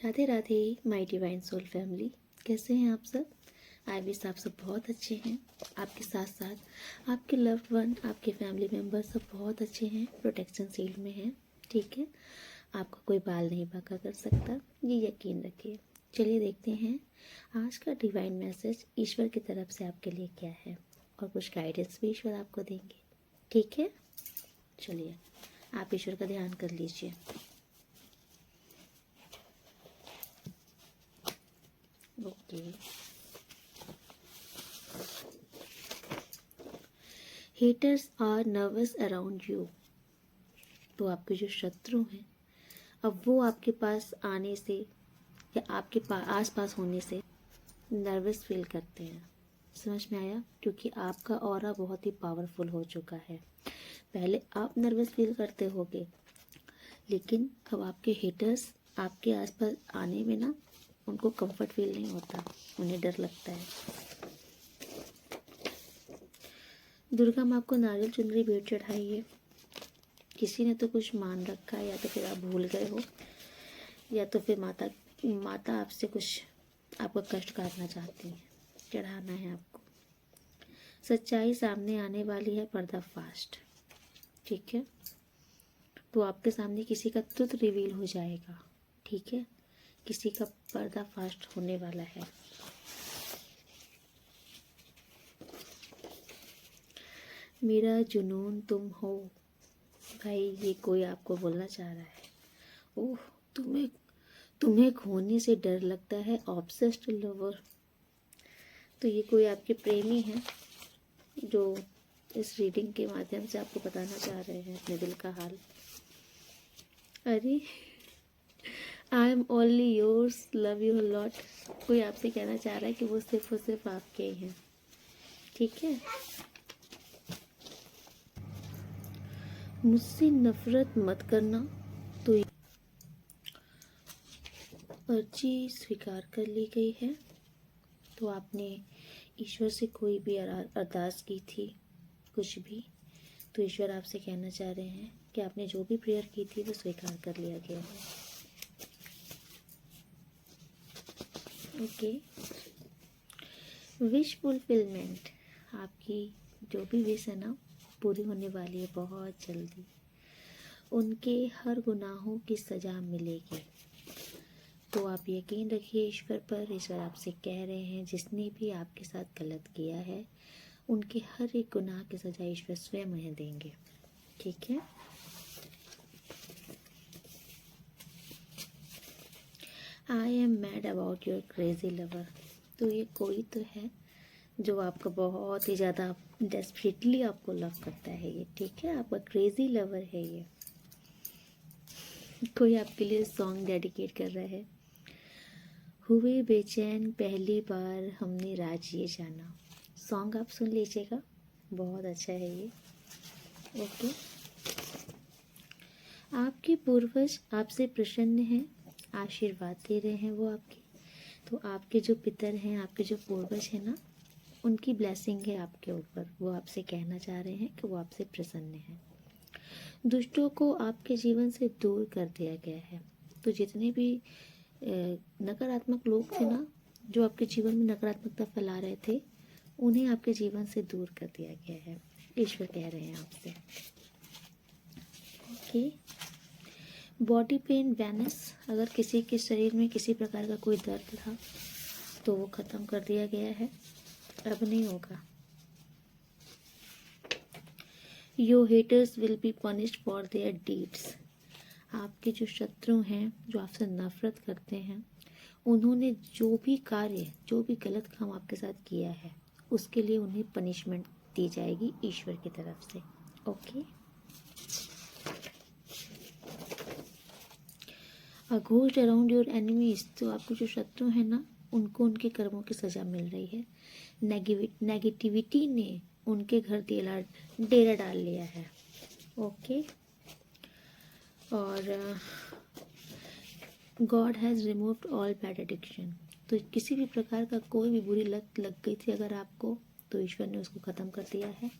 Radhe Radhe my divine soul family, कैसे हैं आप सब। आई विश आप सब बहुत अच्छे हैं। आपके साथ साथ आपके लव्ड वन, आपके फैमिली मेम्बर सब बहुत अच्छे हैं, प्रोटेक्शन शील्ड में हैं। ठीक है, आपका कोई बाल नहीं बांका कर सकता, ये यकीन रखिए। चलिए देखते हैं आज का डिवाइन मैसेज ईश्वर की तरफ से आपके लिए क्या है, और कुछ गाइडेंस भी ईश्वर आपको देंगे। ठीक है, चलिए आप ईश्वर का ध्यान कर लीजिए। Okay, haters are nervous around you. तो आपके जो शत्रु हैं, अब वो आपके पास आने से या आपके आस पास होने से नर्वस फील करते हैं। समझ में आया? क्योंकि आपका ऑरा बहुत ही पावरफुल हो चुका है। पहले आप नर्वस फील करते होगे, लेकिन अब आपके हेटर्स आपके आसपास आने में ना उनको कंफर्ट फील नहीं होता, उन्हें डर लगता है। दुर्गा माँ को नारियल चुनरी भेंट चढ़ाई है। किसी ने तो कुछ मान रखा है, या तो फिर आप भूल गए हो, या तो फिर माता आपसे कुछ आपका कष्ट काटना चाहती हैं। चढ़ाना है आपको। सच्चाई सामने आने वाली है, पर्दाफाश। ठीक है, तो आपके सामने किसी का ट्रुथ रिवील हो जाएगा। ठीक है, किसी का पर्दाफाश होने वाला है। मेरा जुनून तुम हो। भाई, ये कोई आपको बोलना चाह रहा है, ओह तुम्हें खोने से डर लगता है, ऑब्सेस्ड लवर। तो ये कोई आपके प्रेमी हैं जो इस रीडिंग के माध्यम से आपको बताना चाह रहे हैं अपने दिल का हाल। अरे, I am only yours, love you lot. कोई आपसे कहना चाह रहा है कि वो सिर्फ और सिर्फ आपके ही हैं। ठीक है, मुझसे नफरत मत करना। तो अर्जी स्वीकार कर ली गई है। तो आपने ईश्वर से कोई भी अरदास की थी, कुछ भी, तो ईश्वर आपसे कहना चाह रहे हैं कि आपने जो भी प्रेयर की थी वो स्वीकार कर लिया गया है। Okay, wish fulfilment. आपकी जो भी विश है ना, पूरी होने वाली है बहुत जल्दी। उनके हर गुनाहों की सज़ा मिलेगी। तो आप यकीन रखिए ईश्वर पर। ईश्वर आपसे कह रहे हैं जिसने भी आपके साथ गलत किया है, उनके हर एक गुनाह की सज़ा ईश्वर स्वयं उन्हें देंगे। ठीक है, I am mad about your crazy lover. तो ये कोई तो है जो आपका बहुत ही ज़्यादा डेस्परेटली आपको लव करता है ये। ठीक है, आपका क्रेजी लवर है ये। कोई आपके लिए सॉन्ग डेडिकेट कर रहा है। हुए बेचैन पहली बार हमने राज ये जाना। सॉन्ग आप सुन लीजिएगा, बहुत अच्छा है ये। ओके, आपके पूर्वज आपसे प्रसन्न हैं, आशीर्वाद दे रहे हैं वो आपके। तो आपके जो पितर हैं, आपके जो पूर्वज हैं ना, उनकी ब्लेसिंग है आपके ऊपर। वो आपसे कहना चाह रहे हैं कि वो आपसे प्रसन्न हैं। दुष्टों को आपके जीवन से दूर कर दिया गया है। तो जितने भी नकारात्मक लोग थे ना, जो आपके जीवन में नकारात्मकता फैला रहे थे, उन्हें आपके जीवन से दूर कर दिया गया है, ईश्वर कह रहे हैं आपसे। Okay, body pain vanish. अगर किसी के शरीर में किसी प्रकार का कोई दर्द था तो वो ख़त्म कर दिया गया है, अब नहीं होगा। Your haters will be punished for their deeds. आपके जो शत्रु हैं, जो आपसे नफरत करते हैं, उन्होंने जो भी कार्य, जो भी गलत काम आपके साथ किया है, उसके लिए उन्हें पनिशमेंट दी जाएगी ईश्वर की तरफ से। Okay, a ghost around your enemies. तो आपके जो शत्रु हैं ना, उनको उनके कर्मों की सज़ा मिल रही है। नेगेटिविटी ने उनके घर डेरा डाल लिया है। ओके, और God has removed all bad addiction. तो किसी भी प्रकार का कोई भी बुरी लत लग गई थी अगर आपको, तो ईश्वर ने उसको ख़त्म कर दिया है।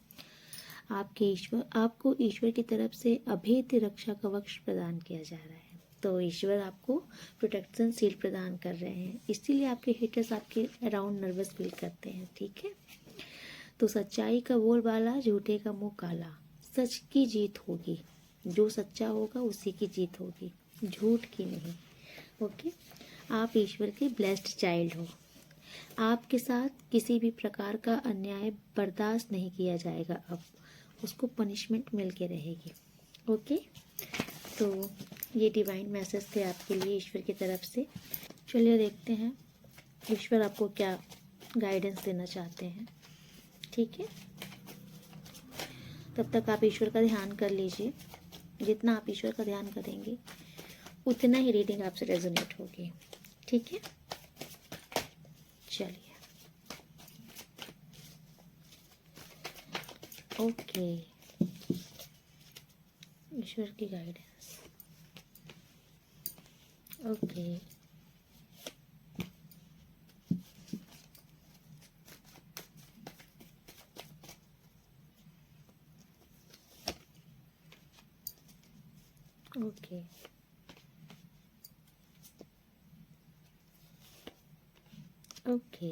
आपको ईश्वर की तरफ से अभेद्य रक्षा कवच प्रदान किया जा रहा है। तो ईश्वर आपको प्रोटेक्शन सील प्रदान कर रहे हैं, इसीलिए आपके हेटर्स आपके अराउंड नर्वस फील करते हैं। ठीक है, तो सच्चाई का बोलबाला, झूठे का मुंह काला। सच की जीत होगी, जो सच्चा होगा उसी की जीत होगी, झूठ की नहीं। ओके, आप ईश्वर के ब्लेस्ड चाइल्ड हो। आपके साथ किसी भी प्रकार का अन्याय बर्दाश्त नहीं किया जाएगा, अब उसको पनिशमेंट मिल के रहेगी। ओके, तो ये डिवाइन मैसेज थे आपके लिए ईश्वर की तरफ से। चलिए देखते हैं ईश्वर आपको क्या गाइडेंस देना चाहते हैं। ठीक है, तब तक आप ईश्वर का ध्यान कर लीजिए। जितना आप ईश्वर का ध्यान करेंगे उतना ही रीडिंग आपसे रेजोनेट होगी। ठीक है, चलिए। ओके, ईश्वर की गाइडेंस। Okay, okay, okay.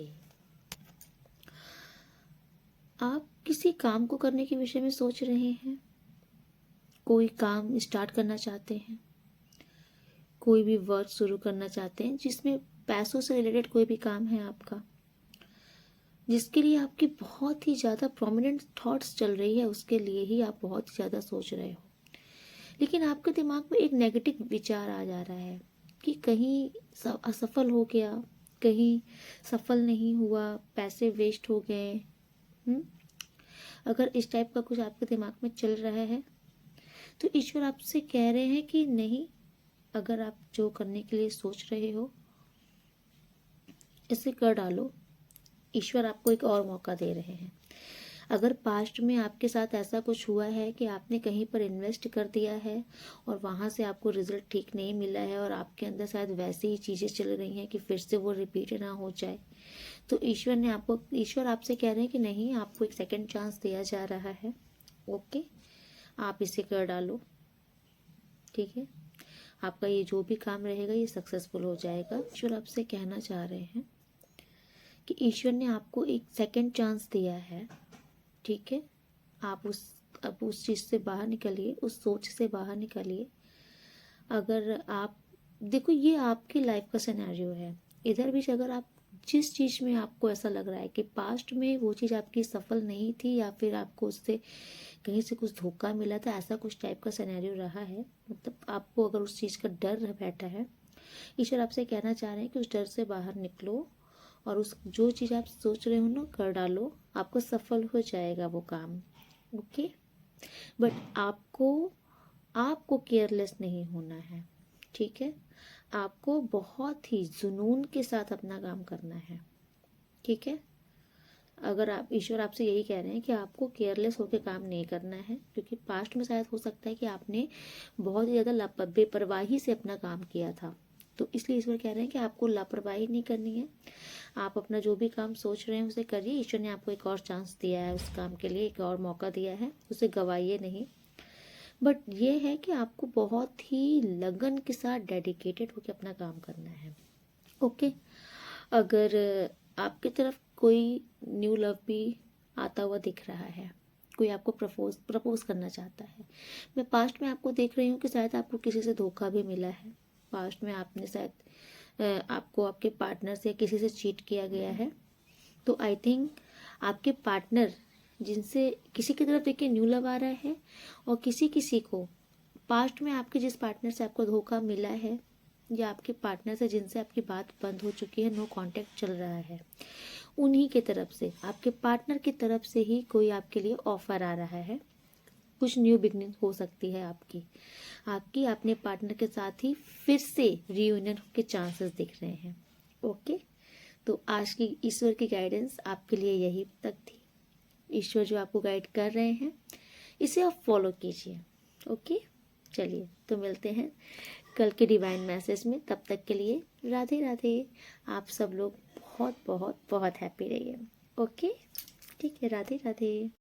आप किसी काम को करने के विषय में सोच रहे हैं, कोई काम स्टार्ट करना चाहते हैं, कोई भी वर्क शुरू करना चाहते हैं जिसमें पैसों से रिलेटेड कोई भी काम है आपका, जिसके लिए आपकी बहुत ही ज़्यादा प्रोमिनेंट थॉट्स चल रही है, उसके लिए ही आप बहुत ही ज़्यादा सोच रहे हो। लेकिन आपके दिमाग में एक नेगेटिव विचार आ जा रहा है कि कहीं असफल हो गया, कहीं सफल नहीं हुआ, पैसे वेस्ट हो गए। अगर इस टाइप का कुछ आपके दिमाग में चल रहा है तो ईश्वर आपसे कह रहे हैं कि नहीं, अगर आप जो करने के लिए सोच रहे हो इसे कर डालो। ईश्वर आपको एक और मौका दे रहे हैं। अगर पास्ट में आपके साथ ऐसा कुछ हुआ है कि आपने कहीं पर इन्वेस्ट कर दिया है और वहाँ से आपको रिजल्ट ठीक नहीं मिला है और आपके अंदर शायद वैसी ही चीज़ें चल रही हैं कि फिर से वो रिपीट ना हो जाए, तो ईश्वर आपसे कह रहे हैं कि नहीं, आपको एक सेकंड चांस दिया जा रहा है। ओके, आप इसे कर डालो। ठीक है, आपका ये जो भी काम रहेगा ये सक्सेसफुल हो जाएगा। ईश्वर आपसे कहना चाह रहे हैं कि ईश्वर ने आपको एक सेकंड चांस दिया है। ठीक है, आप अब उस चीज़ से बाहर निकलिए, उस सोच से बाहर निकलिए। अगर आप देखो, ये आपकी लाइफ का सिनेरियो है। इधर भी अगर आप जिस चीज़ में आपको ऐसा लग रहा है कि पास्ट में वो चीज़ आपकी सफल नहीं थी या फिर आपको उससे कहीं से कुछ धोखा मिला था, ऐसा कुछ टाइप का सिनेरियो रहा है, मतलब आपको अगर उस चीज़ का डर बैठा है, ईश्वर आपसे कहना चाह रहे हैं कि उस डर से बाहर निकलो और उस जो चीज़ आप सोच रहे हो ना, कर डालो। आपको सफल हो जाएगा वो काम। ओके, बट आपको केयरलेस नहीं होना है। ठीक है, आपको बहुत ही जुनून के साथ अपना काम करना है। ठीक है, अगर आप ईश्वर आपसे यही कह रहे हैं कि आपको केयरलेस होकर काम नहीं करना है, क्योंकि पास्ट में शायद हो सकता है कि आपने बहुत ही ज़्यादा बेपरवाही से अपना काम किया था, तो इसलिए ईश्वर कह रहे हैं कि आपको लापरवाही नहीं करनी है। आप अपना जो भी काम सोच रहे हैं उसे करिए। ईश्वर ने आपको एक और चांस दिया है, उस काम के लिए एक और मौका दिया है, उसे गवाइए नहीं। बट ये है कि आपको बहुत ही लगन के साथ डेडिकेटेड होकर अपना काम करना है। ओके, अगर आपकी तरफ कोई न्यू लव भी आता हुआ दिख रहा है, कोई आपको प्रपोज करना चाहता है, मैं पास्ट में आपको देख रही हूँ कि शायद आपको किसी से धोखा भी मिला है। पास्ट में आपने शायद आपको आपके पार्टनर से किसी से चीट किया गया है, तो आई थिंक आपके पार्टनर जिनसे किसी की तरफ देखिए न्यू लव आ रहा है, और किसी को पास्ट में आपके जिस पार्टनर से आपको धोखा मिला है या आपके पार्टनर से जिनसे आपकी बात बंद हो चुकी है, नो कांटेक्ट चल रहा है, उन्हीं के तरफ से, आपके पार्टनर की तरफ से ही कोई आपके लिए ऑफर आ रहा है। कुछ न्यू बिगनिंग हो सकती है आपकी अपने पार्टनर के साथ ही फिर से रियूनियन के चांसेस दिख रहे हैं। ओके, तो आज की ईश्वर की गाइडेंस आपके लिए यही तक थी। ईश्वर जो आपको गाइड कर रहे हैं इसे आप फॉलो कीजिए। ओके, चलिए तो मिलते हैं कल के डिवाइन मैसेज में। तब तक के लिए राधे राधे। आप सब लोग बहुत बहुत बहुत हैप्पी रहिए। ओके, ठीक है, राधे राधे।